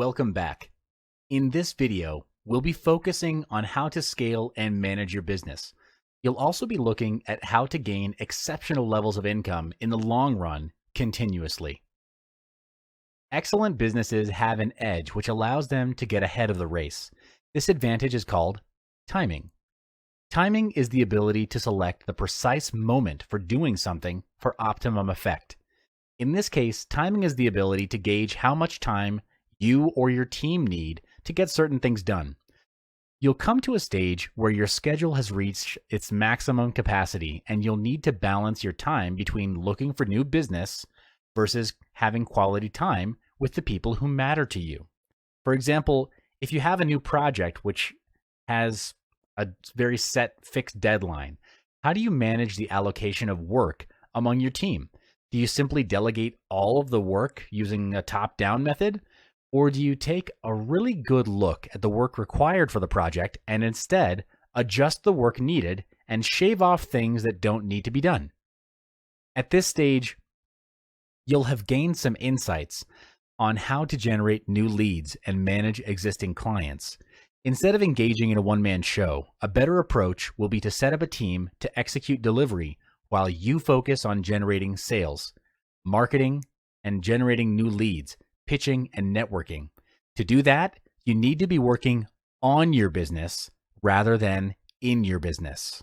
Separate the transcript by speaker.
Speaker 1: Welcome back. In this video, we'll be focusing on how to scale and manage your business. You'll also be looking at how to gain exceptional levels of income in the long run continuously. Excellent businesses have an edge which allows them to get ahead of the race. This advantage is called timing. Timing is the ability to select the precise moment for doing something for optimum effect. In this case, timing is the ability to gauge how much time you or your team need to get certain things done. You'll come to a stage where your schedule has reached its maximum capacity, and you'll need to balance your time between looking for new business versus having quality time with the people who matter to you. For example, if you have a new project which has a very set fixed deadline, how do you manage the allocation of work among your team? Do you simply delegate all of the work using a top-down method? Or do you take a really good look at the work required for the project and instead adjust the work needed and shave off things that don't need to be done? At this stage, you'll have gained some insights on how to generate new leads and manage existing clients. Instead of engaging in a one-man show, a better approach will be to set up a team to execute delivery while you focus on generating sales, marketing, and generating new leads, pitching, and networking. To do that, you need to be working on your business rather than in your business.